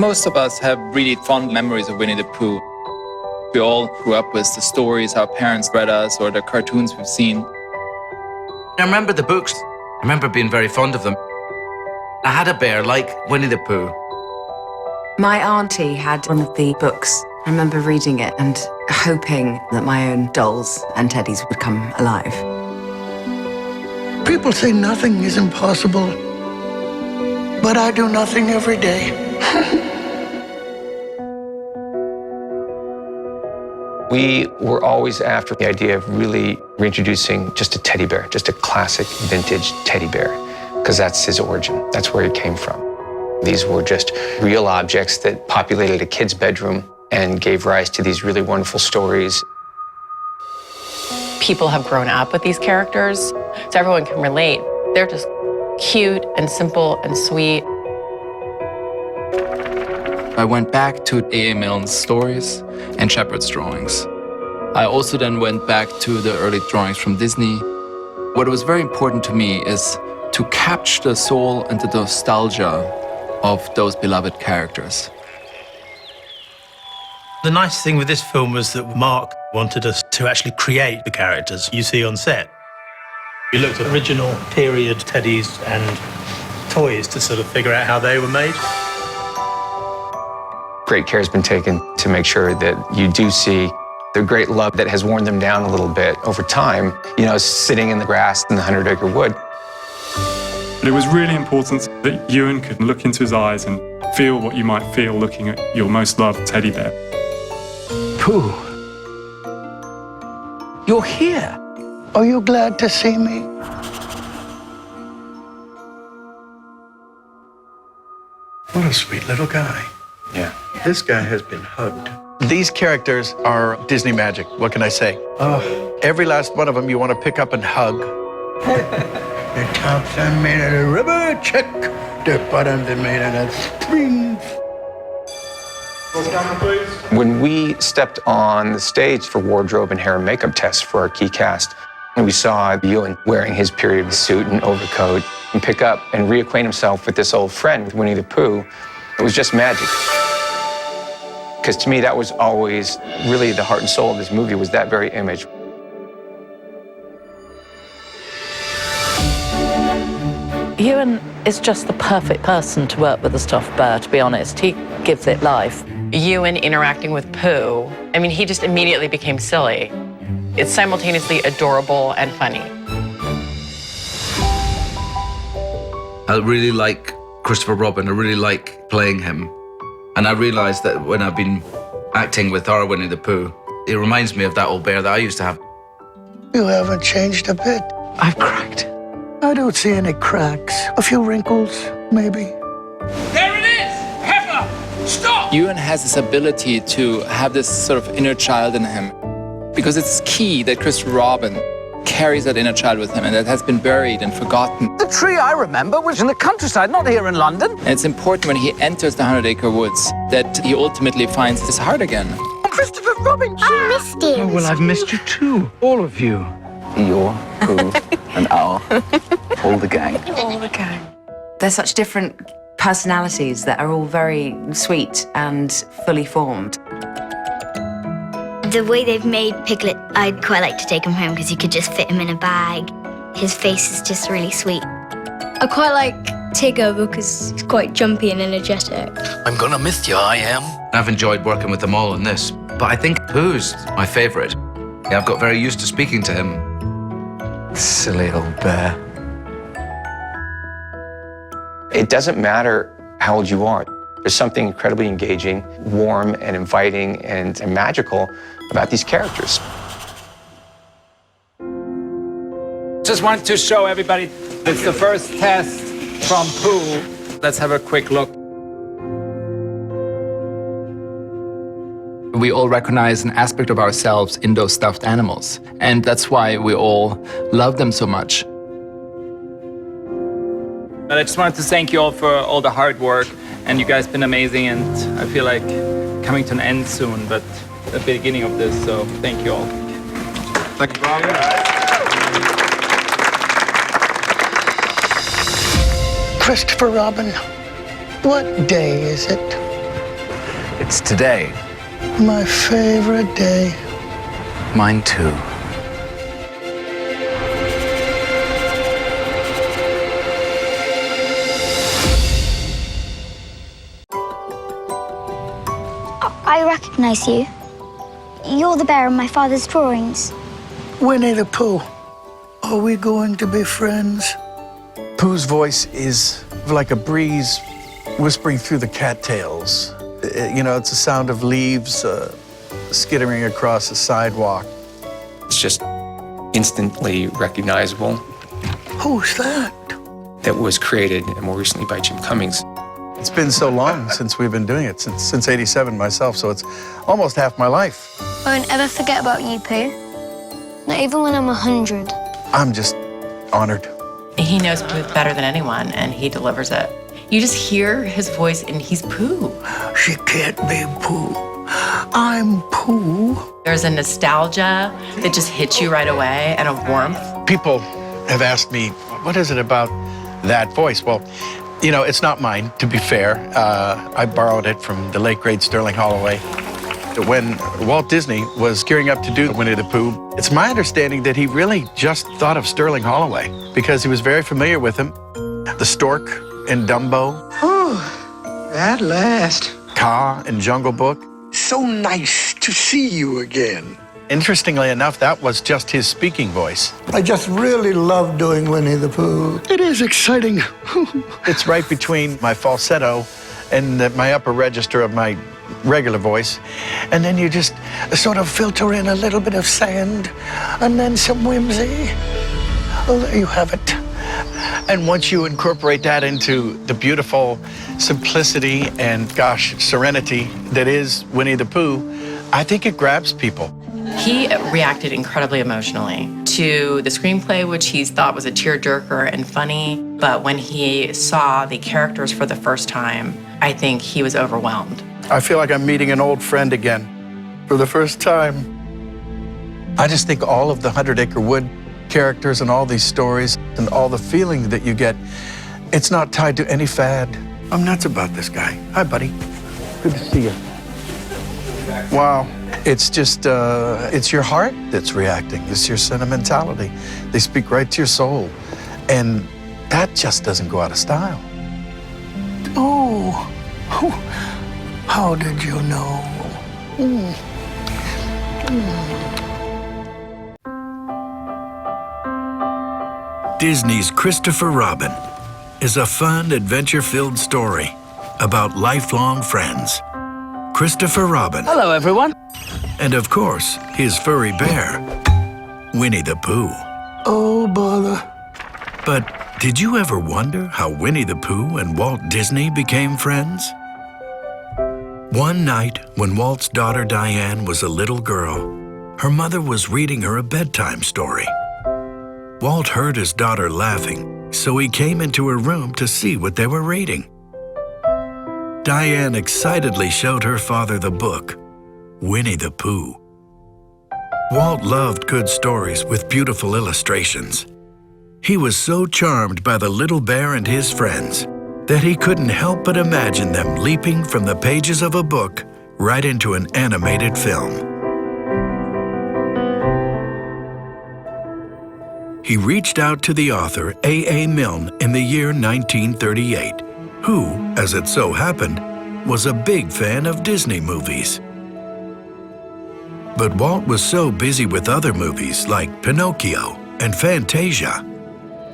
Most of us have really fond memories of Winnie the Pooh. We all grew up with the stories our parents read us or the cartoons we've seen. I remember the books. I remember being very fond of them. I had a bear like Winnie the Pooh. My auntie had one of the books. I remember reading it and hoping that my own dolls and teddies would come alive. People say nothing is impossible, but I do nothing every day. We were always after the idea of really reintroducing just a teddy bear, just a classic vintage teddy bear, because that's his origin. That's where he came from. These were just real objects that populated a kid's bedroom and gave rise to these really wonderful stories. People have grown up with these characters, so everyone can relate. They're just cute and simple and sweet. I went back to A.A. Milne's stories and Shepard's drawings. I also then went back to the early drawings from Disney. What was very important to me is to capture the soul and the nostalgia of those beloved characters. The nice thing with this film was that Mark wanted us to actually create the characters you see on set. We looked at original period teddies and toys to sort of figure out how they were made. Great care has been taken to make sure that you do see the great love that has worn them down a little bit over time, you know, sitting in the grass in the 100-acre wood. But it was really important that Ewan could look into his eyes and feel what you might feel looking at your most loved teddy bear. Pooh, you're here. Are you glad to see me? What a sweet little guy. Yeah. This guy has been hugged. These characters are Disney magic. What can I say? Oh, Every last one of them you want to pick up and hug. the tops are made out of rubber, check. The bottoms are made out of springs. When we stepped on the stage for wardrobe and hair and makeup tests for our key cast, and we saw Ewan wearing his period suit and overcoat and pick up and reacquaint himself with this old friend, Winnie the Pooh, it was just magic. Because to me, that was always really the heart and soul of this movie, was that very image. Ewan is just the perfect person to work with a stuffed bear, to be honest. He gives it life. Ewan interacting with Pooh, I mean, he just immediately became silly. It's simultaneously adorable and funny. I really like Kристофер Робин. I really like playing him. And I realized that when I've been acting with our Winnie the Pooh, it reminds me of that old bear that I used to have. You haven't changed a bit. I've cracked. I don't see any cracks. A few wrinkles, maybe. There it is! Pepper! Stop! Ewan has this ability to have this sort of inner child in him, because it's key that Kристофер Робин carries that inner child with him, and that has been buried and forgotten. The tree I remember was in the countryside, not here in London. And it's important when he enters the 100-acre woods that he ultimately finds his heart again. Kристофер Робin! I missed it. Oh, well, I've missed you too, all of you. Your, Pooh, and our, all the gang. All the gang. They're such different personalities that are all very sweet and fully formed. The way they've made Piglet, I'd quite like to take him home because you could just fit him in a bag. His face is just really sweet. I quite like Tigger because he's quite jumpy and energetic. I'm gonna miss you, I am. I've enjoyed working with them all on this, but I think Pooh's my favorite. I've got very used to speaking to him. Silly old bear. It doesn't matter how old you are. There's something incredibly engaging, warm, and inviting, and magical about these characters. Just wanted to show everybody it's the first test from Pooh. Let's have a quick look. We all recognize an aspect of ourselves in those stuffed animals, and that's why we all love them so much. But I just wanted to thank you all for all the hard work, and you guys have been amazing, and I feel like coming to an end soon, but the beginning of this, so thank you all. Thank you, Robin. Kристофер Робin, what day is it? It's today. My favorite day. Mine too. I recognize you. You're the bear of my father's drawings. Winnie the Pooh. Are we going to be friends? Pooh's voice is like a breeze whispering through the cattails. You know, it's the sound of leaves skittering across a sidewalk. It's just instantly recognizable. Who's that? That was created more recently by Jim Cummings. It's been so long since we've been doing it, since '87 myself, so it's almost half my life. I won't ever forget about you, Pooh. Not even when I'm 100. I'm just honored. He knows Pooh better than anyone, and he delivers it. You just hear his voice, and he's Pooh. She can't be Pooh. I'm Pooh. There's a nostalgia that just hits you right away, and a warmth. People have asked me, what is it about that voice? Well, you know, it's not mine, to be fair. I borrowed it from the late, great Sterling Holloway. When Walt Disney was gearing up to do Winnie the Pooh, it's my understanding that he really just thought of Sterling Holloway because he was very familiar with him. The stork in Dumbo. Oh, at last. Kaa in Jungle Book. So nice to see you again. Interestingly enough, that was just his speaking voice. I just really love doing Winnie the Pooh. It is exciting. It's right between my falsetto and my upper register of my regular voice. And then you just sort of filter in a little bit of sand and then some whimsy. Oh, there you have it. And once you incorporate that into the beautiful simplicity and, gosh, serenity that is Winnie the Pooh, I think it grabs people. He reacted incredibly emotionally to the screenplay, which he thought was a tearjerker and funny. But when he saw the characters for the first time, I think he was overwhelmed. I feel like I'm meeting an old friend again for the first time. I just think all of the 100 Acre Wood characters and all these stories and all the feeling that you get, it's not tied to any fad. I'm nuts about this guy. Hi, buddy. Good to see you. Wow. It's just, it's your heart that's reacting. It's your sentimentality. They speak right to your soul. And that just doesn't go out of style. Oh, how did you know? Disney's Kристофер Робин is a fun, adventure-filled story about lifelong friends. Kристофер Робин. Hello, everyone. And of course, his furry bear, Winnie the Pooh. Oh, bother. But did you ever wonder how Winnie the Pooh and Walt Disney became friends? One night, when Walt's daughter Diane was a little girl, her mother was reading her a bedtime story. Walt heard his daughter laughing, so he came into her room to see what they were reading. Diane excitedly showed her father the book, Winnie the Pooh. Walt loved good stories with beautiful illustrations. He was so charmed by the little bear and his friends that he couldn't help but imagine them leaping from the pages of a book right into an animated film. He reached out to the author A.A. Milne in the year 1938, who, as it so happened, was a big fan of Disney movies. But Walt was so busy with other movies like Pinocchio and Fantasia,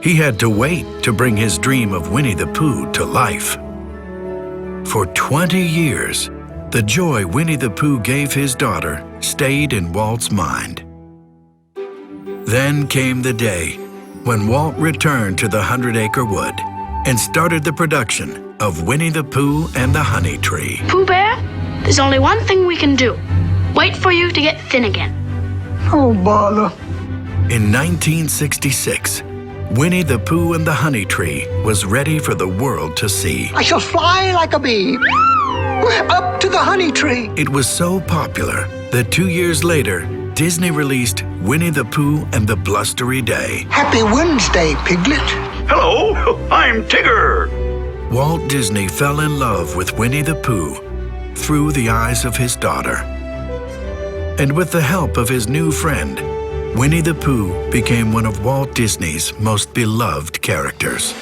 he had to wait to bring his dream of Winnie the Pooh to life. For 20 years, the joy Winnie the Pooh gave his daughter stayed in Walt's mind. Then came the day when Walt returned to the 100 Acre Wood and started the production of Winnie the Pooh and the Honey Tree. Pooh Bear, there's only one thing we can do. Wait for you to get thin again. Oh, bother. In 1966, Winnie the Pooh and the Honey Tree was ready for the world to see. I shall fly like a bee up to the honey tree. It was so popular that 2 years later, Disney released Winnie the Pooh and the Blustery Day. Happy Wednesday, Piglet. Hello, I'm Tigger. Walt Disney fell in love with Winnie the Pooh through the eyes of his daughter. And with the help of his new friend, Winnie the Pooh became one of Walt Disney's most beloved characters,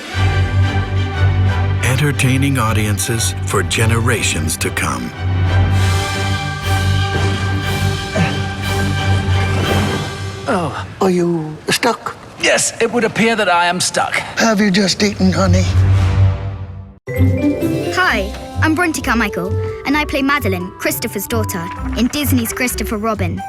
entertaining audiences for generations to come. Oh, are you stuck? Yes, it would appear that I am stuck. Have you just eaten honey? Hi, I'm Bronte Carmichael, and I play Madeline, Christopher's daughter, in Disney's Christopher Robin.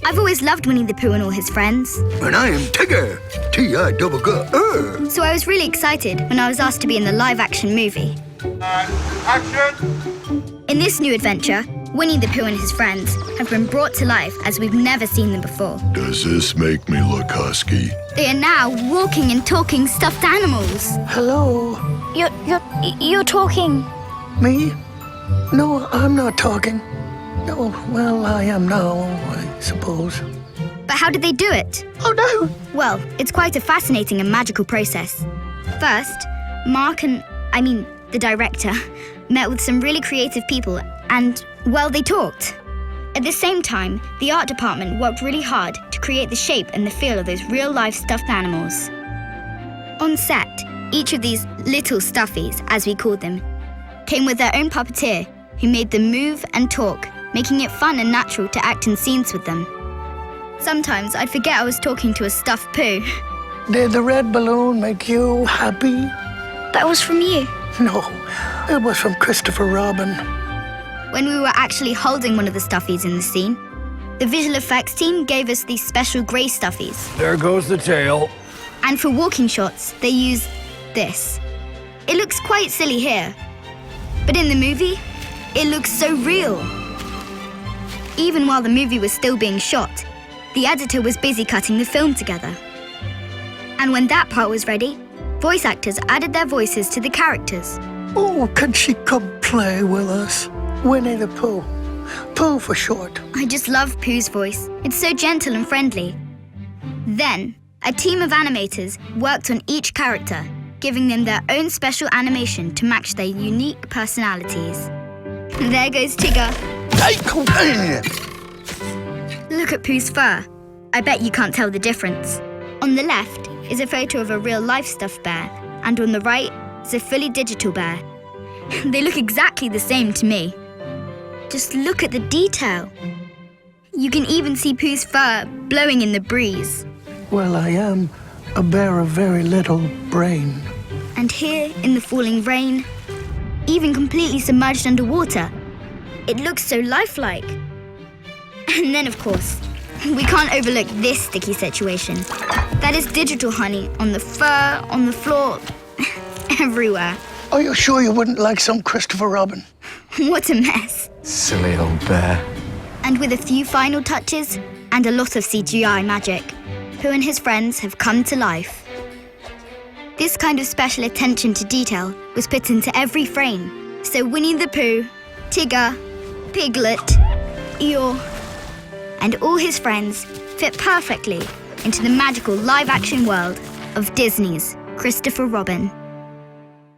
I've always loved Winnie the Pooh and all his friends. And I am Tigger, T-I-double-G. So I was really excited when I was asked to be in the live-action movie. Action! In this new adventure, Winnie the Pooh and his friends have been brought to life as we've never seen them before. Does this make me look husky? They are now walking and talking stuffed animals. Hello? You're talking. Me? No, I'm not talking. No, well, I am now, I suppose. But how did they do it? Oh, no! Well, it's quite a fascinating and magical process. First, the director, met with some really creative people and, well, they talked. At the same time, the art department worked really hard to create the shape and the feel of those real-life stuffed animals. On set, each of these little stuffies, as we called them, came with their own puppeteer who made them move and talk, making it fun and natural to act in scenes with them. Sometimes I'd forget I was talking to a stuffed poo. Did the red balloon make you happy? That was from you. No, it was from Kристофер Робин. When we were actually holding one of the stuffies in the scene, the visual effects team gave us these special grey stuffies. There goes the tail. And for walking shots, they used this. It looks quite silly here, but in the movie, it looks so real. Even while the movie was still being shot, the editor was busy cutting the film together. And when that part was ready, voice actors added their voices to the characters. Oh, can she come play with us? Winnie the Pooh. Pooh for short. I just love Pooh's voice. It's so gentle and friendly. Then, a team of animators worked on each character, giving them their own special animation to match their unique personalities. There goes Tigger. Look at Pooh's fur. I bet you can't tell the difference. On the left is a photo of a real-life stuffed bear, and on the right is a fully digital bear. They look exactly the same to me. Just look at the detail. You can even see Pooh's fur blowing in the breeze. Well, I am a bear of very little brain. And here, in the falling rain, even completely submerged underwater, it looks so lifelike. And then, of course, we can't overlook this sticky situation. That is digital honey on the fur, on the floor, everywhere. Are you sure you wouldn't like some Kристофер Робин? What a mess. Silly old bear. And with a few final touches and a lot of CGI magic, Pooh and his friends have come to life. This kind of special attention to detail was put into every frame, so Winnie the Pooh, Tigger, Piglet, Eeyore, and all his friends fit perfectly into the magical live-action world of Disney's Kристофер Робин.